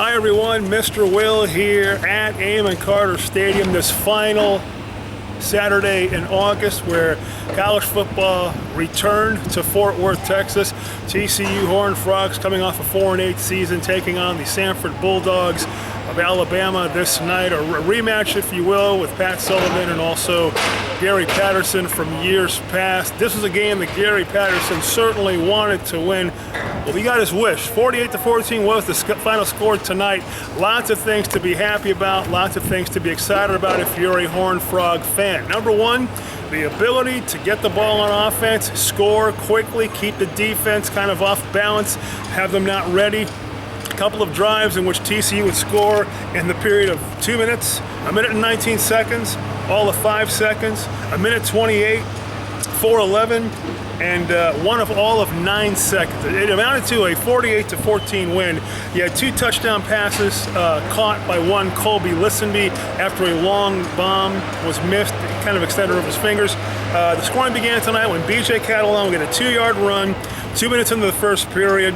Hi everyone, Mr. Will here at Amon Carter Stadium this final Saturday in August where college football returned to Fort Worth, Texas. TCU Horned Frogs coming off a 4-8 season taking on the Samford Bulldogs of Alabama this night. A rematch, if you will, with Pat Sullivan and also Gary Patterson from years past. This was a game that Gary Patterson certainly wanted to win. Well, he got his wish. 48-14 was the final score tonight. Lots of things to be happy about, lots of things to be excited about if you're a Horned Frog fan. Number one, the ability to get the ball on offense, score quickly, keep the defense kind of off balance, have them not ready. A couple of drives in which TCU would score in the period of 2 minutes, a minute and 19 seconds, all of 5 seconds, a minute 28, 4:11, and one of all of 9 seconds. It amounted to a 48-14 win. You had 2 touchdown passes caught by one Colby Listenby after a long bomb was missed, kind of extended over his fingers. The scoring began tonight when B.J. Catalon would get a 2-yard run, 2 minutes into the first period.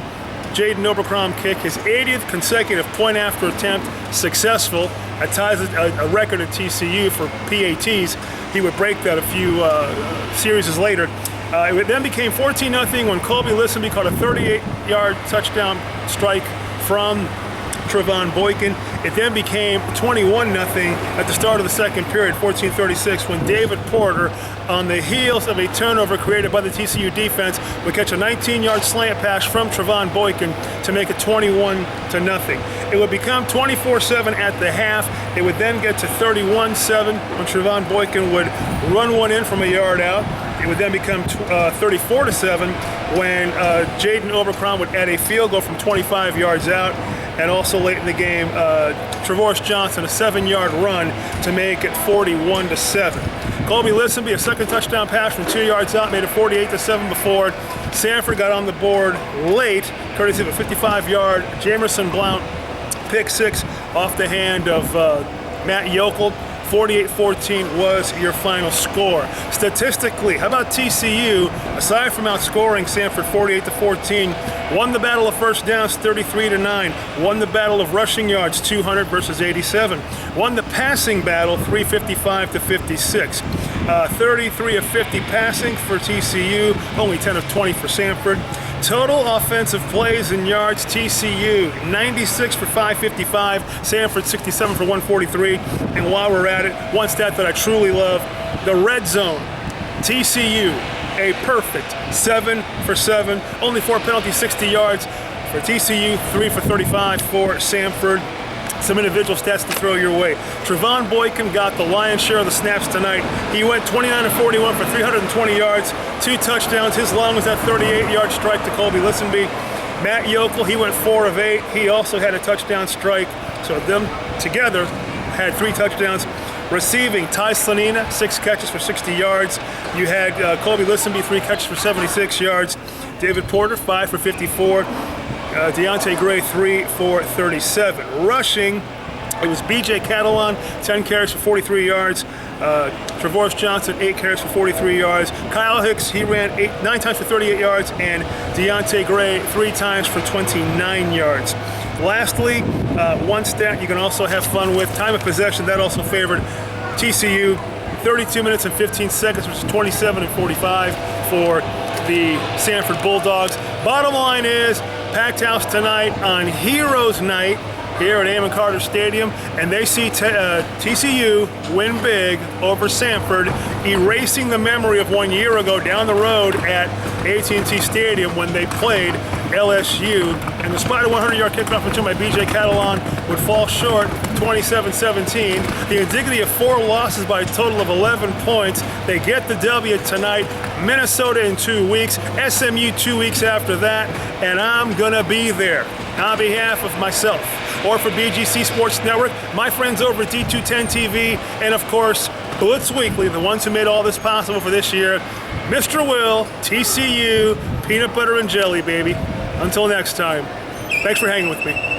Jaden Obercrom kick his 80th consecutive point after attempt successful. That ties a record at TCU for PATs. He would break that a few series later. It then became 14-0 when Colby Listenby caught a 38-yard touchdown strike from Trevon Boykin. It then became 21-0 at the start of the second period, 14:36, when David Porter, on the heels of a turnover created by the TCU defense, would catch a 19-yard slant pass from Trevon Boykin to make it 21-0. It would become 24-7 at the half. It would then get to 31-7 when Trevon Boykin would run one in from a yard out. It would then become 34-7 when Jaden Obercrom would add a field goal from 25 yards out. And also late in the game, Travorce Johnson, a 7-yard run to make it 41-7. Colby Listenby, a second touchdown pass from 2 yards out, made it 48-7 before Samford got on the board late, courtesy of a 55-yard Jamerson Blount pick six off the hand of Matt Yokel. 48-14 was your final score. Statistically, how about TCU, aside from outscoring Samford 48-14, won the battle of first downs 33-9, won the battle of rushing yards 200 versus 87, won the passing battle 355-56. 33 of 50 passing for TCU, only 10 of 20 for Samford. Total offensive plays and yards, TCU 96 for 555, Samford 67 for 143. And while we're at it, one stat that I truly love, the red zone, TCU, a perfect 7 for 7, only 4 penalties, 60 yards for TCU, 3 for 35 for Samford. Some individual stats to throw your way. Trevon Boykin got the lion's share of the snaps tonight. He went 29-41 for 320 yards, 2 touchdowns. His long was that 38-yard strike to Colby Listenby. Matt Yokel, he went 4 of 8. He also had a touchdown strike. So them together had 3 touchdowns. Receiving, Ty Slanina, 6 catches for 60 yards. You had Colby Listenby, 3 catches for 76 yards. David Porter, 5 for 54. Deontay Gray, 3 for 37. Rushing, it was B.J. Catalon, 10 carries for 43 yards. Travorce Johnson, 8 carries for 43 yards. Kyle Hicks, he ran 9 times for 38 yards. And Deontay Gray, 3 times for 29 yards. Lastly, one stat you can also have fun with, time of possession, that also favored TCU. 32 minutes and 15 seconds, which is 27-45 for the Samford Bulldogs. Bottom line is, packed house tonight on Heroes Night here at Amon Carter Stadium, and they see TCU win big over Samford, erasing the memory of 1 year ago down the road at AT&T Stadium when they played LSU. And despite a 100-yard kickoff return by B.J. Catalon would fall short 27-17. The indignity of 4 losses by a total of 11 points. They get the W tonight. Minnesota in 2 weeks, SMU 2 weeks after that, and I'm gonna be there on behalf of myself or for BGC Sports Network, my friends over at D210 TV, and of course, Blitz Weekly, the ones who made all this possible for this year. Mr. Will, TCU, peanut butter and jelly, baby. Until next time, thanks for hanging with me.